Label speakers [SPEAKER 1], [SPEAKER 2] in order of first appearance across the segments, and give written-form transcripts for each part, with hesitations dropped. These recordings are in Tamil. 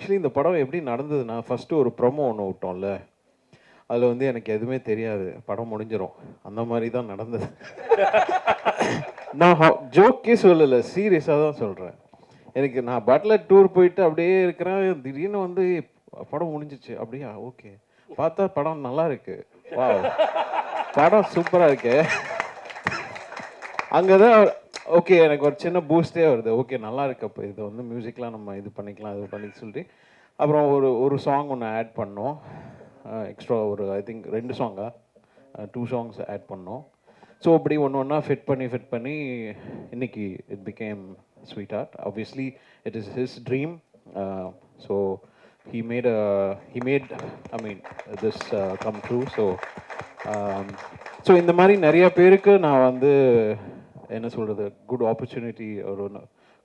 [SPEAKER 1] ஆக்சுவலி இந்த படம் எப்படி நடந்ததுன்னா, ஃபஸ்ட்டு ஒரு ப்ரொமோ ஒன்று விட்டோம்ல, அதில் வந்து எனக்கு எதுவுமே தெரியாது, படம் முடிஞ்சிடும் அந்த மாதிரி தான் நடந்தது. நான் ஜோக்கே சொல்லலை, சீரியஸாக தான் சொல்கிறேன். எனக்கு நான் பட்லர் டூர் போயிட்டு அப்படியே இருக்கிறேன், திடீர்னு வந்து படம் முடிஞ்சிச்சு. அப்படியா, ஓகே. பார்த்தா படம் நல்லா இருக்கு. வா, படம் சூப்பராக இருக்கு. அங்கே தான் ஓகே எனக்கு ஒரு சின்ன பூஸ்டே வருது. ஓகே நல்லா இருக்கு, அப்போ இது வந்து மியூசிக்லாம் நம்ம இது பண்ணிக்கலாம், இது பண்ணி சொல்லிட்டு அப்புறம் ஒரு சாங் ஒன்று ஆட் பண்ணோம். எக்ஸ்ட்ரா ஒரு ஐ திங்க் 2 சாங்கா 2 சாங்ஸ் ஆட் பண்ணோம். ஸோ அப்படி ஒன்றா ஃபிட் பண்ணி இன்னைக்கு it became sweetheart. Obviously it is his dream. So he made I mean this come true. So இந்த மாதிரி நிறைய பேருக்கு நான் வந்து என்ன சொல்கிறது, குட் ஆப்பர்ச்சுனிட்டி ஒரு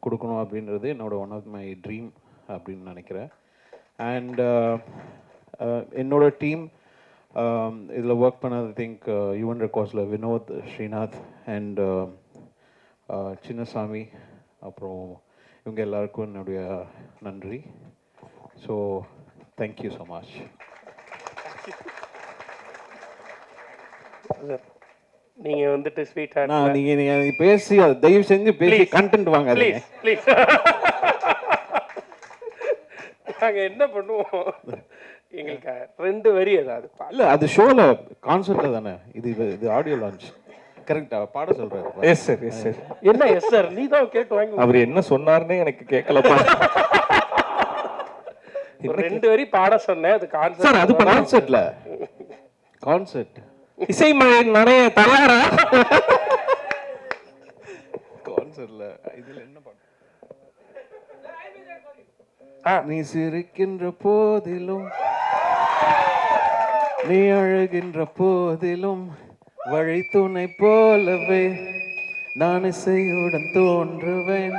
[SPEAKER 1] கொடுக்கணும் அப்படின்றது என்னோட ஒன் ஆஃப் மை ட்ரீம் அப்படின்னு நினைக்கிறேன். அண்ட் என்னோட டீம் இதில் ஒர்க் பண்ணது திங்க் யுவன் ரெக்கார்ட்ஸில் வினோத், ஸ்ரீநாத் அண்ட் சின்னசாமி, அப்புறம் இவங்க எல்லாருக்கும் என்னுடைய நன்றி. So thank you so much.
[SPEAKER 2] நீங்க வந்துட்டு ஸ்வீட் ஹார்ட்
[SPEAKER 1] நீங்க பேசி தயவு செஞ்சு பேசி கண்டென்ட் வாங்க
[SPEAKER 2] ப்ளீஸ். நாங்க என்ன பண்ணுவோம், எங்களுக்கு 2 வரி ஏதாவது
[SPEAKER 1] இல்ல, அது ஷோல கான்செப்ட்ல தானே, இது ஆடியோ லான்ச் கரெக்டா பாட சொல்றாரு.
[SPEAKER 3] Yes sir, yes sir.
[SPEAKER 2] என்ன எஸ் சார், நீ தான் கேட்டு வாங்கி.
[SPEAKER 3] அவர் என்ன சொன்னார்னே எனக்கு கேட்கலப்பா.
[SPEAKER 2] 2 வரி பாட சொன்னேன், அது கான்செப்ட்
[SPEAKER 1] சார். அது கான்செப்ட்ல கான்செப்ட்
[SPEAKER 3] இசை மழை நனைய தயாரா?
[SPEAKER 1] கான்செப்ட்ல இதுல என்ன பாட்டு? நீ சிரிக்கின்ற போதிலும், நீ அழுகின்ற போதிலும், வழி துணை போலவே நான் இசையுடன் தோன்றுவேன்.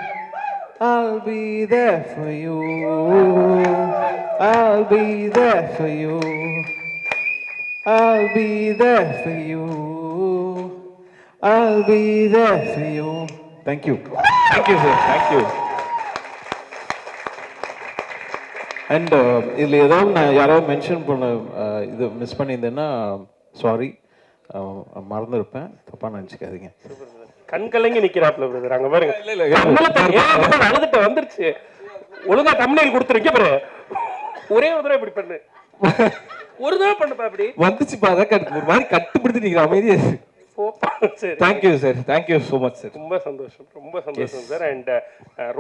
[SPEAKER 1] I'll be there for you, I'll be there for you, I'll be there for you, I'll be there for you. Thank you.
[SPEAKER 3] Thank you sir, thank you.
[SPEAKER 1] And இதில் ஏதாவது நான் யாராவது மென்ஷன் பண்ண இது மிஸ் பண்ணியிருந்தேன்னா சாரி, மறந்துருப்பேன், தப்பாக நினச்சிக்காதீங்க.
[SPEAKER 2] கண் கலங்கி நிக்கிறாப்ல பிரதர், அங்க பாருங்க. அழுதுட்டு வந்துருச்சு. ஒழுங்கா தம்ப்நெயில் கொடுத்துருங்க பாரு. ஒரே ஒரு தடவை இப்படி பண்ணு, ஒரு தடவை பண்ணுப்பா. அப்படி
[SPEAKER 3] வந்துச்சுப்பா, அதான் ஒரு மாதிரி கட்டுப்படுத்தி நிக்கிற அமைதியா. Thank you sir, thank you so much sir.
[SPEAKER 2] ரொம்ப சந்தோஷம், ரொம்ப சந்தோஷம் சார். அண்ட்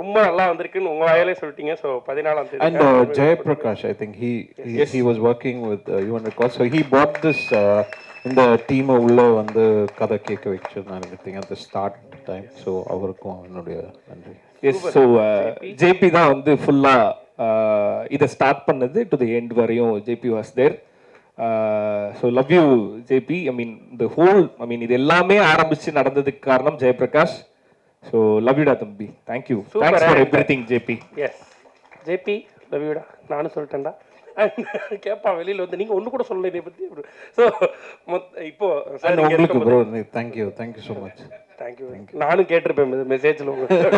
[SPEAKER 2] ரொம்ப நல்லா வந்திருக்குன்னு உங்க வாயிலே சொல்லிட்டீங்க. ஸோ 14ஆம் தேதி.
[SPEAKER 1] And Jayaprakash, I think he was working with Yuvan Records, so he bought this இந்த டீமை உள்ள வந்து கதை கேட்க வச்சிருந்தாங்க at the start time. So அவருக்கும் என்னுடைய நன்றி.
[SPEAKER 3] எஸ், ஸோ ஜேபி தான் வந்து ஃபுல்லா இதை ஸ்டார்ட் பண்ணது டு தி எண்ட் வரையும் JP was there. So love you JP. I mean the whole, I mean இது எல்லாமே ஆரம்பிச்சு நடந்ததுக்கு காரணம் ஜெயபிரகாஷ். ஸோ லவ் யூடா தம்பி, thank you, thanks for everything JP.
[SPEAKER 2] Yes JP, love யூடா. நானும் சொல்லிட்டேன்டா. கேப்பா வெளியில வந்து நீங்க ஒண்ணு கூட சொல்லல இதை பத்தி. ஸோ இப்போ
[SPEAKER 1] உங்களுக்கு bro thank you so much.
[SPEAKER 2] Thank you. நானும் கேட்டிருப்பேன் மெசேஜ்ல உங்களுக்கு.